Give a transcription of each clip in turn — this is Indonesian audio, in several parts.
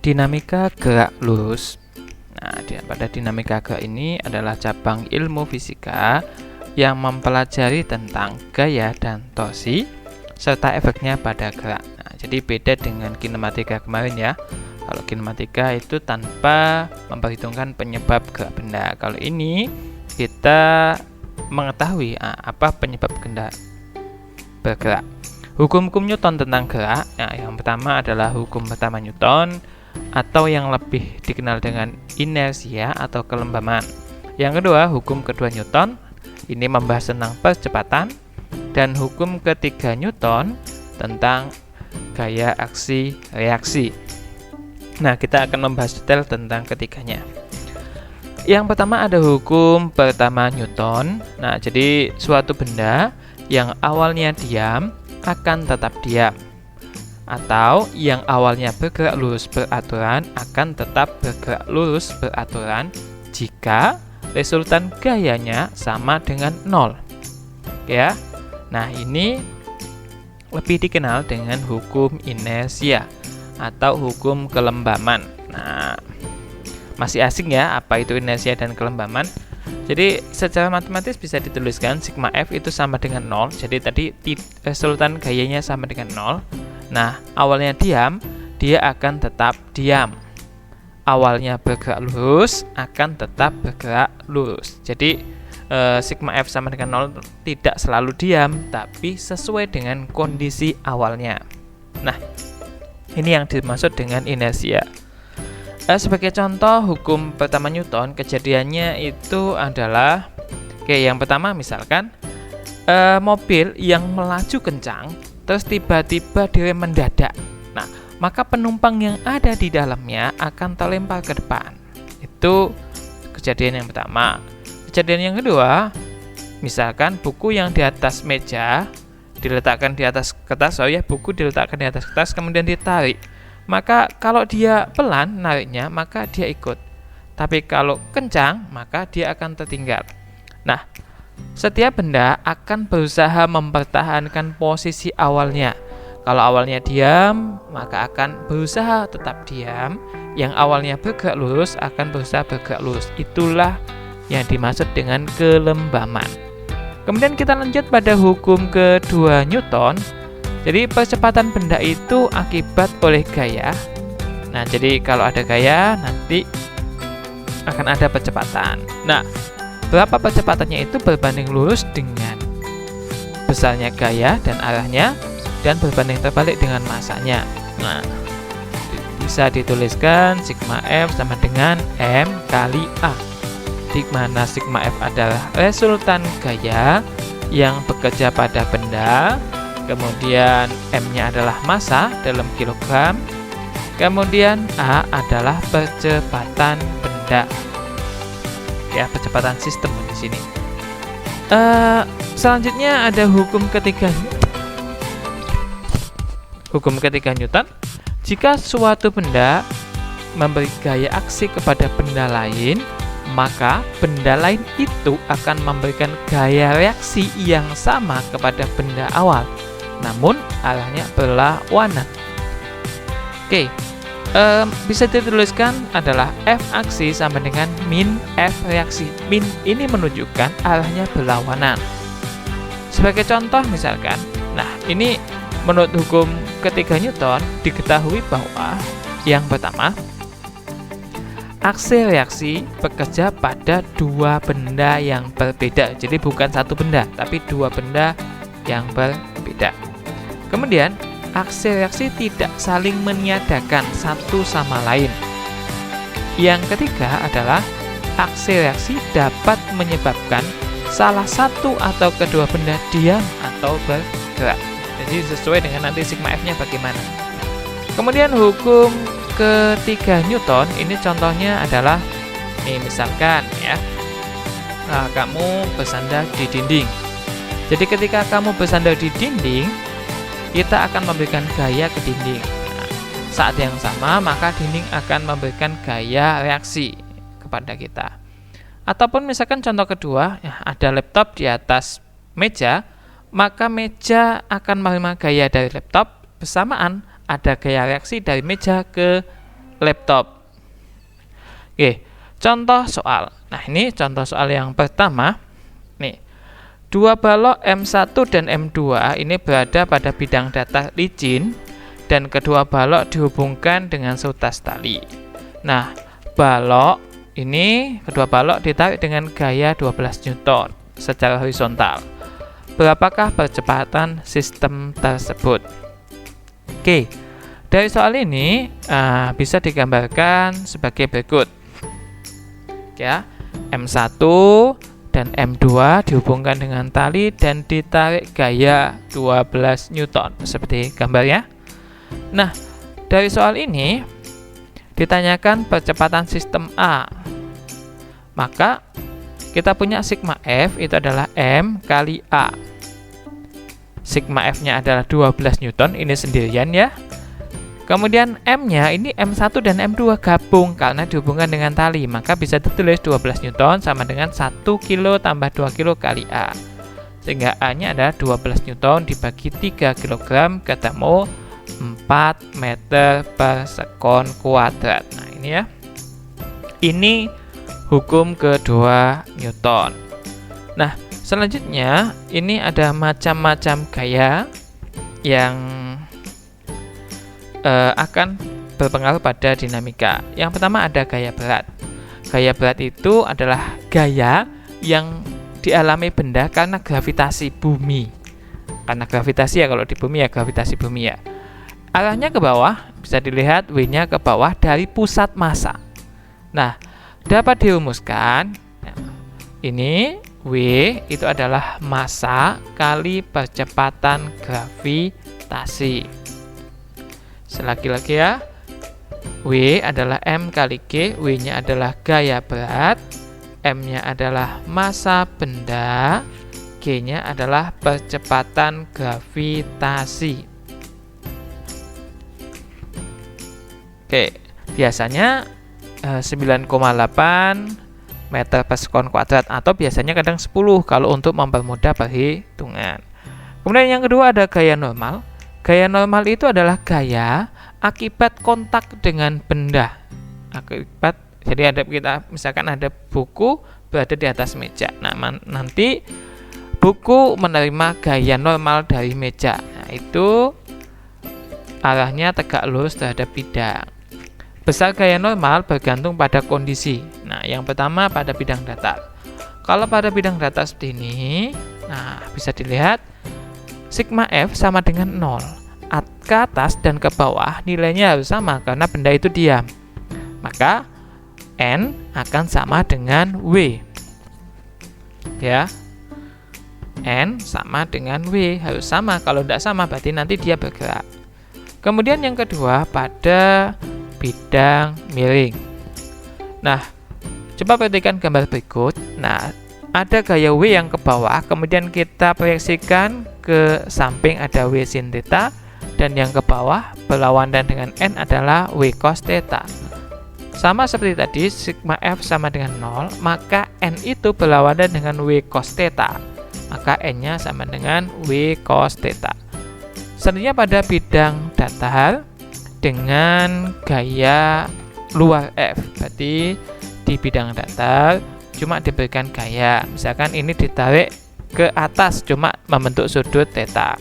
Dinamika gerak lurus. Nah, pada dinamika gerak ini adalah cabang ilmu fisika yang mempelajari tentang gaya dan torsi serta efeknya pada gerak. Nah, jadi beda dengan kinematika kemarin ya. Kalau kinematika itu tanpa memperhitungkan penyebab gerak benda. Kalau ini kita mengetahui apa penyebab benda bergerak. Hukum-hukum Newton tentang gerak. Nah, yang pertama adalah hukum pertama Newton atau yang lebih dikenal dengan inersia atau kelembaman. Yang kedua, hukum kedua Newton. Ini membahas tentang percepatan. Dan hukum ketiga Newton tentang gaya aksi reaksi. Nah, kita akan membahas detail tentang ketiganya. Yang pertama ada hukum pertama Newton. Nah, jadi suatu benda yang awalnya diam akan tetap diam, atau yang awalnya bergerak lurus beraturan akan tetap bergerak lurus beraturan jika resultan gayanya sama dengan 0. Ya. Nah, ini lebih dikenal dengan hukum inersia atau hukum kelembaman. Nah, masih asing ya apa itu inersia dan kelembaman. Jadi secara matematis bisa dituliskan sigma F itu sama dengan 0. Jadi tadi resultan gayanya sama dengan 0. Nah, awalnya diam, dia akan tetap diam. Awalnya bergerak lurus, akan tetap bergerak lurus. Jadi sigma F sama dengan 0 tidak selalu diam, tapi sesuai dengan kondisi awalnya. Nah, ini yang dimaksud dengan inersia. Sebagai contoh hukum pertama Newton, kejadiannya itu adalah yang pertama misalkan mobil yang melaju kencang terus tiba-tiba direm mendadak. Nah, maka penumpang yang ada di dalamnya akan terlempar ke depan. Itu kejadian yang pertama. Kejadian yang kedua, misalkan buku yang di atas meja diletakkan di atas kertas, buku diletakkan di atas kertas kemudian ditarik. Maka kalau dia pelan nariknya, maka dia ikut. Tapi kalau kencang, maka dia akan tertinggal. Nah, setiap benda akan berusaha mempertahankan posisi awalnya. Kalau awalnya diam, maka akan berusaha tetap diam. Yang awalnya bergerak lurus akan berusaha bergerak lurus. Itulah yang dimaksud dengan kelembaman. Kemudian kita lanjut pada hukum kedua Newton. Jadi percepatan benda itu akibat oleh gaya. Nah, jadi kalau ada gaya nanti akan ada percepatan. Nah, berapa percepatannya itu berbanding lurus dengan besarnya gaya dan arahnya, dan berbanding terbalik dengan masanya. Nah, bisa dituliskan sigma F sama dengan M kali A, di mana sigma F adalah resultan gaya yang bekerja pada benda. Kemudian M-nya adalah massa dalam kilogram. Kemudian A adalah percepatan benda. Ya, percepatan sistem di sini. Selanjutnya ada hukum ketiga. Hukum ketiga Newton. Jika suatu benda memberi gaya aksi kepada benda lain, maka benda lain itu akan memberikan gaya reaksi yang sama kepada benda awal, namun arahnya berlawanan. Bisa dituliskan adalah F aksi sama dengan min F reaksi. Min ini menunjukkan arahnya berlawanan. Sebagai contoh misalkan, nah ini menurut hukum ketiga Newton diketahui bahwa yang pertama, aksi reaksi bekerja pada dua benda yang berbeda. Jadi bukan satu benda, tapi dua benda yang berbeda. Kemudian, aksi reaksi tidak saling meniadakan satu sama lain. Yang ketiga adalah aksi reaksi dapat menyebabkan salah satu atau kedua benda diam atau bergerak. Jadi sesuai dengan nanti sigma F-nya bagaimana. Kemudian hukum ketiga Newton ini contohnya adalah misalkan ya, kamu bersandar di dinding. Jadi ketika kamu bersandar di dinding, kita akan memberikan gaya ke dinding. Nah, saat yang sama maka dinding akan memberikan gaya reaksi kepada kita. Ataupun misalkan contoh kedua, ya, ada laptop di atas meja, maka meja akan menerima gaya dari laptop, bersamaan ada gaya reaksi dari meja ke laptop. Oke, contoh soal. Nah, ini contoh soal yang pertama. Nih, dua balok M1 dan M2 ini berada pada bidang datar licin dan kedua balok dihubungkan dengan seutas tali. Nah, kedua balok ditarik dengan gaya 12 Newton secara horizontal. Berapakah percepatan sistem tersebut? Oke, dari soal ini bisa digambarkan sebagai berikut. Ya, M1 dan M2 dihubungkan dengan tali dan ditarik gaya 12 Newton seperti gambarnya. Nah, dari soal ini ditanyakan percepatan sistem A. Maka kita punya sigma F itu adalah M kali A. Sigma F-nya adalah 12 Newton, ini sendirian ya. Kemudian M-nya ini M1 dan M2 gabung karena dihubungkan dengan tali, maka bisa ditulis 12 Newton sama dengan 1 kilo tambah 2 kilo kali A. Sehingga A-nya adalah 12 Newton dibagi 3 kg ketemu 4 meter per sekon kuadrat. Nah, ini ya. Ini hukum kedua Newton. Nah, selanjutnya ini ada macam-macam gaya yang akan berpengaruh pada dinamika. Yang pertama ada gaya berat. Gaya berat itu adalah gaya yang dialami benda karena gravitasi bumi. Karena gravitasi ya, kalau di bumi ya gravitasi bumi ya. Arahnya ke bawah, bisa dilihat W-nya ke bawah dari pusat massa. Nah, dapat dirumuskan, ini W itu adalah massa kali percepatan gravitasi. Lagi-lagi ya, W adalah M kali G, W-nya adalah gaya berat, M-nya adalah massa benda, G-nya adalah percepatan gravitasi. Oke, biasanya 9,8 meter per sekon kuadrat atau biasanya kadang 10 kalau untuk mempermudah perhitungan. Kemudian yang kedua ada gaya normal. Gaya normal itu adalah gaya akibat kontak dengan benda. Jadi misalkan ada buku berada di atas meja. Nah, nanti buku menerima gaya normal dari meja. Nah, itu arahnya tegak lurus terhadap bidang. Besar gaya normal bergantung pada kondisi. Nah, yang pertama pada bidang datar. Kalau pada bidang datar seperti ini, nah bisa dilihat sigma F sama dengan 0. Ke atas dan ke bawah nilainya harus sama karena benda itu diam. Maka N akan sama dengan W. Ya. N sama dengan W, harus sama. Kalau tidak sama berarti nanti dia bergerak. Kemudian yang kedua pada bidang miring. Nah, coba perhatikan gambar berikut. Nah, ada gaya W yang ke bawah, kemudian kita proyeksikan ke samping ada W sin theta, dan yang ke bawah berlawanan dengan N adalah W cos theta. Sama seperti tadi, sigma F sama dengan 0, maka N itu berlawanan dengan W cos theta. Maka N-nya sama dengan W cos theta. Selanjutnya pada bidang datar dengan gaya luar F. Berarti di bidang datar cuma diberikan gaya. Misalkan ini ditarik ke atas cuma membentuk sudut theta.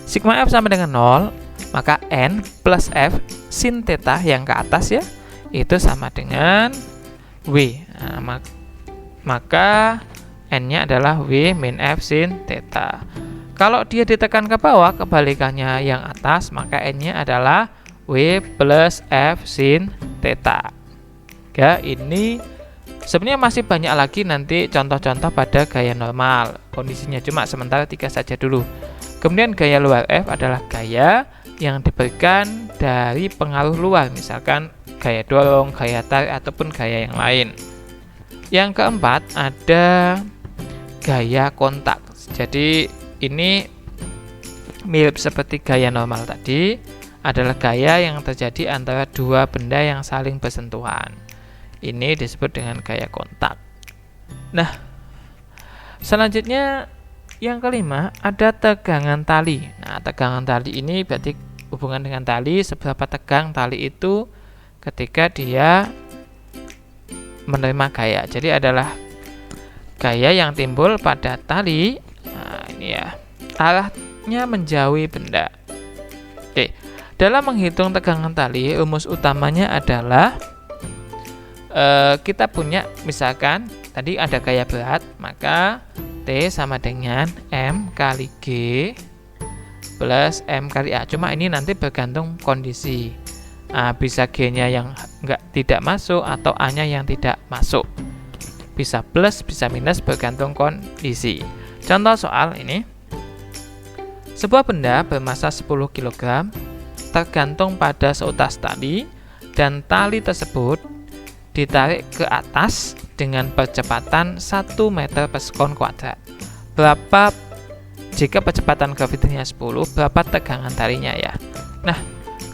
Sigma F sama dengan 0, maka N plus F sin theta yang ke atas ya, itu sama dengan W. Nah, maka N-nya adalah W min F sin theta. Kalau dia ditekan ke bawah, kebalikannya yang atas, maka N-nya adalah W plus F sin theta. Ya, ini sebenarnya masih banyak lagi nanti contoh-contoh pada gaya normal. Kondisinya cuma sementara 3 saja dulu. Kemudian gaya luar F adalah gaya yang diberikan dari pengaruh luar, misalkan gaya dorong, gaya tarik, ataupun gaya yang lain. Yang keempat ada gaya kontak. Jadi ini mirip seperti gaya normal tadi, adalah gaya yang terjadi antara dua benda yang saling bersentuhan. Ini disebut dengan gaya kontak. Nah, selanjutnya yang kelima ada tegangan tali. Nah, tegangan tali ini berarti hubungan dengan tali, seberapa tegang tali itu ketika dia menerima gaya. Jadi adalah gaya yang timbul pada tali. Nah, ini ya. Arahnya menjauhi benda. Oke. Dalam menghitung tegangan tali, rumus utamanya adalah kita punya misalkan tadi ada gaya berat, maka T sama dengan M kali G plus M kali A. Cuma ini nanti bergantung kondisi. Bisa G-nya yang tidak masuk atau A-nya yang tidak masuk. Bisa plus, bisa minus bergantung kondisi. Contoh soal ini. Sebuah benda bermasa 10 kg tergantung pada seutas tali dan tali tersebut ditarik ke atas dengan percepatan 1 meter per sekon kuadrat. Jika percepatan gravitasinya 10, berapa tegangan talinya ya? Nah,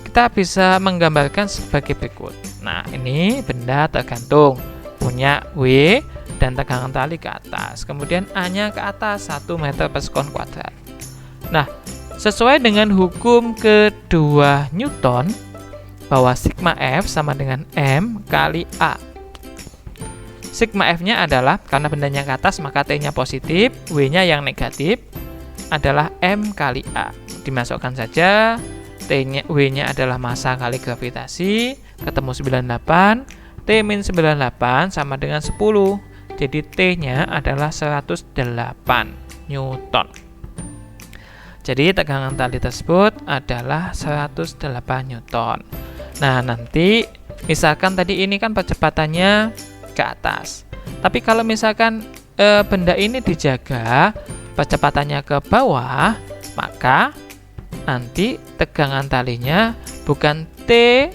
kita bisa menggambarkan sebagai berikut. Nah, ini benda tergantung punya W dan tegangan tali ke atas. Kemudian A-nya ke atas 1 meter per sekon kuadrat. Nah, sesuai dengan hukum kedua Newton, bahwa sigma F sama dengan M kali A. Sigma F-nya adalah, karena bendanya ke atas, maka T-nya positif, W-nya yang negatif, adalah M kali A. Dimasukkan saja, W-nya adalah massa kali gravitasi, ketemu 98, T-98 sama dengan 10. Jadi T-nya adalah 108 Newton. Jadi tegangan tali tersebut adalah 108 Newton. Nah, nanti misalkan tadi ini kan percepatannya ke atas. Tapi kalau misalkan benda ini dijaga percepatannya ke bawah, maka nanti tegangan talinya bukan T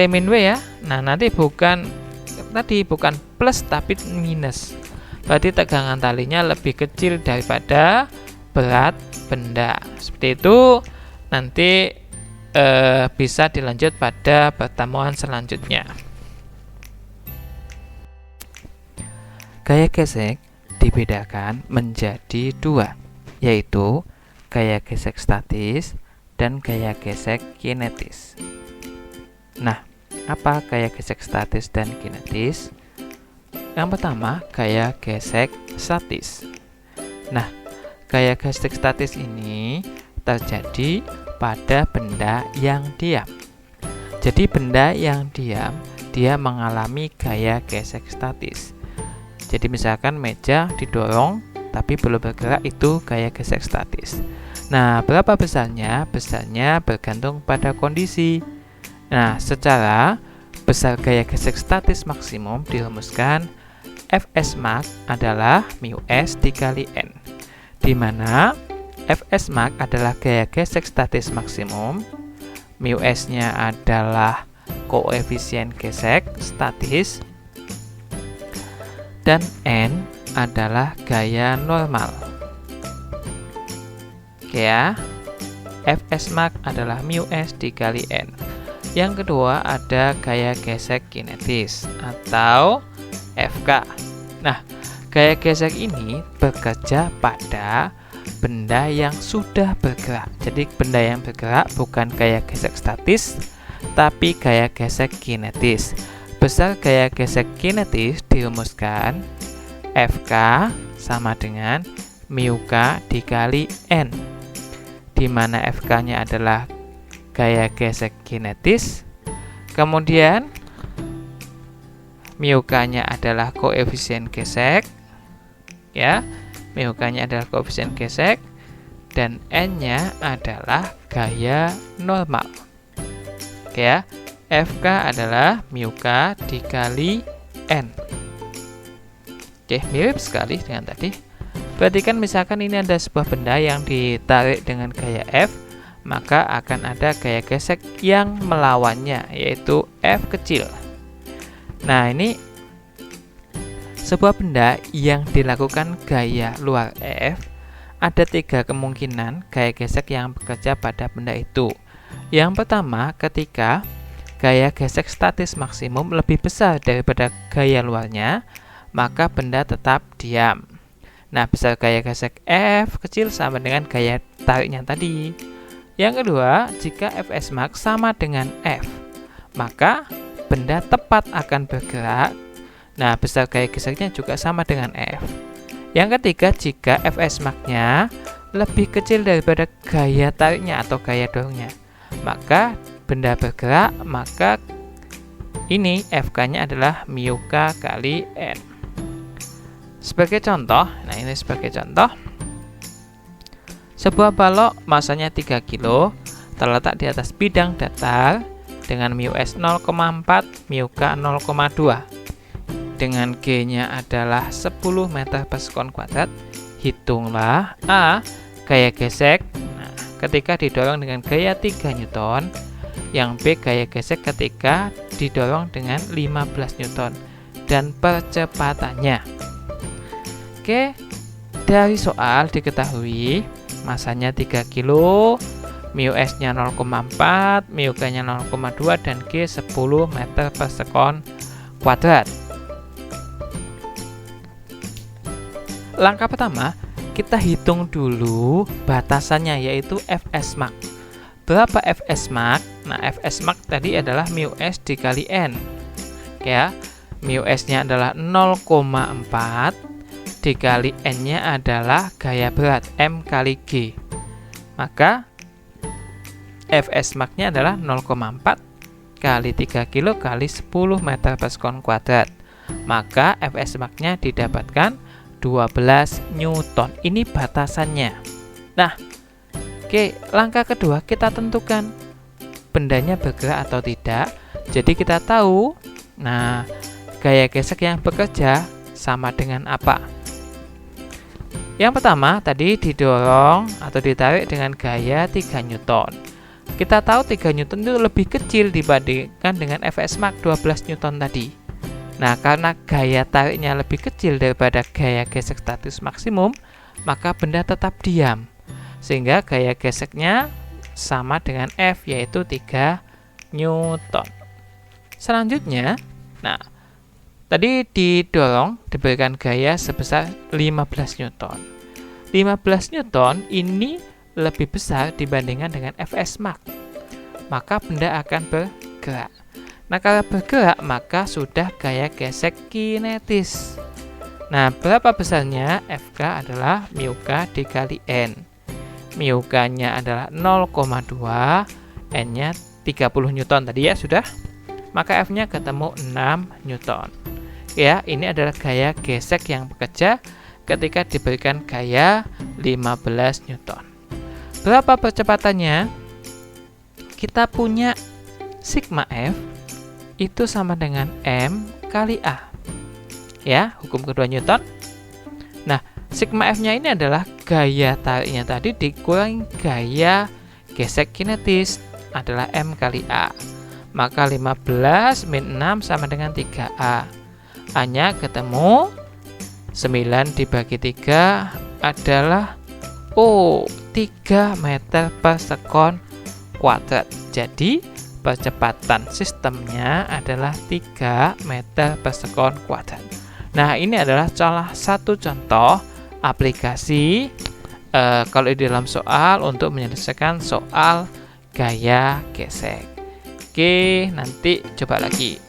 min W ya. Nah, nanti bukan plus tapi minus. Berarti tegangan talinya lebih kecil daripada berat benda. Seperti itu nanti bisa dilanjut pada pertemuan selanjutnya. Gaya gesek dibedakan menjadi dua, yaitu gaya gesek statis dan gaya gesek kinetis. Nah, apa gaya gesek statis dan kinetis? Yang pertama, gaya gesek statis. Nah, gaya gesek statis ini terjadi pada benda yang diam. Jadi benda yang diam, dia mengalami gaya gesek statis. Jadi misalkan meja didorong tapi belum bergerak, itu gaya gesek statis. Nah, berapa besarnya? Besarnya bergantung pada kondisi. Nah, secara besar gaya gesek statis maksimum dirumuskan Fs max adalah μs dikali N, di mana Fs max adalah gaya gesek statis maksimum, μs-nya adalah koefisien gesek statis, dan N adalah gaya normal. Oke ya, Fs max adalah μs dikali N. Yang kedua ada gaya gesek kinetis atau Fk. Nah, gaya gesek ini bekerja pada benda yang sudah bergerak. Jadi benda yang bergerak bukan gaya gesek statis, tapi gaya gesek kinetis. Besar gaya gesek kinetis dirumuskan Fk sama dengan μk dikali N, di mana Fk-nya adalah gaya gesek kinetis, kemudian μk-nya adalah koefisien gesek, ya, μk-nya adalah koefisien gesek, dan N-nya adalah gaya normal. Oke ya, Fk adalah μk dikali N. Oke, mirip sekali dengan tadi. Perhatikan misalkan ini ada sebuah benda yang ditarik dengan gaya F, maka akan ada gaya gesek yang melawannya, yaitu F kecil. Nah, ini sebuah benda yang dilakukan gaya luar F, ada 3 kemungkinan gaya gesek yang bekerja pada benda itu. Yang pertama, ketika gaya gesek statis maksimum lebih besar daripada gaya luarnya, maka benda tetap diam. Nah, besar gaya gesek F kecil sama dengan gaya tariknya tadi. Yang kedua, jika Fs max sama dengan F, maka benda tepat akan bergerak. Nah, besar gaya geseknya juga sama dengan F. Yang ketiga, jika Fs max-nya lebih kecil daripada gaya tariknya atau gaya dorongnya, maka benda bergerak, maka ini Fk-nya adalah mu k kali N. Sebagai contoh, nah ini sebagai contoh, sebuah balok masanya 3 kg terletak di atas bidang datar dengan mu s 0,4, mu k 0,2. Dengan G-nya adalah 10 meter per sekon kuadrat. Hitunglah A, gaya gesek ketika didorong dengan gaya 3 Newton, yang B, gaya gesek ketika didorong dengan 15 Newton, dan percepatannya. Oke, dari soal diketahui masanya 3 kg, mu s-nya 0,4, mu k-nya 0,2, dan G 10 meter per sekon kuadrat. Langkah pertama, kita hitung dulu batasannya, yaitu Fs max. Berapa Fs max? Nah, Fs max tadi adalah mu s dikali N. Ya, mu s-nya adalah 0,4 dikali N-nya adalah gaya berat M kali G. Maka Fs max-nya adalah 0,4 kali 3 kg kali 10 meter per sekon kuadrat. Maka Fs max-nya didapatkan 12 Newton. Ini batasannya. Nah, oke, langkah kedua kita tentukan bendanya bergerak atau tidak. Jadi kita tahu, nah, gaya gesek yang bekerja sama dengan apa? Yang pertama tadi didorong atau ditarik dengan gaya 3 Newton. Kita tahu 3 Newton itu lebih kecil dibandingkan dengan Fs max 12 Newton tadi. Nah, karena gaya tariknya lebih kecil daripada gaya gesek statis maksimum, maka benda tetap diam. Sehingga gaya geseknya sama dengan F, yaitu 3 Newton. Selanjutnya, nah, tadi didorong diberikan gaya sebesar 15 Newton. 15 Newton ini lebih besar dibandingkan dengan Fs max. Maka benda akan bergerak. Nah, kalau bergerak maka sudah gaya gesek kinetis. Nah, berapa besarnya? Fk adalah mu k dikali N. Mu k-nya adalah 0,2, N-nya 30 Newton tadi ya sudah. Maka F-nya ketemu 6 Newton. Ya, ini adalah gaya gesek yang bekerja ketika diberikan gaya 15 Newton. Berapa percepatannya? Kita punya sigma F itu sama dengan M kali A. Ya, hukum kedua Newton. Nah, sigma F-nya ini adalah gaya tariknya tadi dikurangi gaya gesek kinetis adalah M kali A. Maka 15 min 6 sama dengan 3A. A-nya ketemu 9 dibagi 3 adalah 3 meter per sekon kuadrat. Jadi percepatan sistemnya adalah 3 meter per sekon kuadrat. Nah, ini adalah salah satu contoh aplikasi kalau di dalam soal untuk menyelesaikan soal gaya gesek. Oke, nanti coba lagi.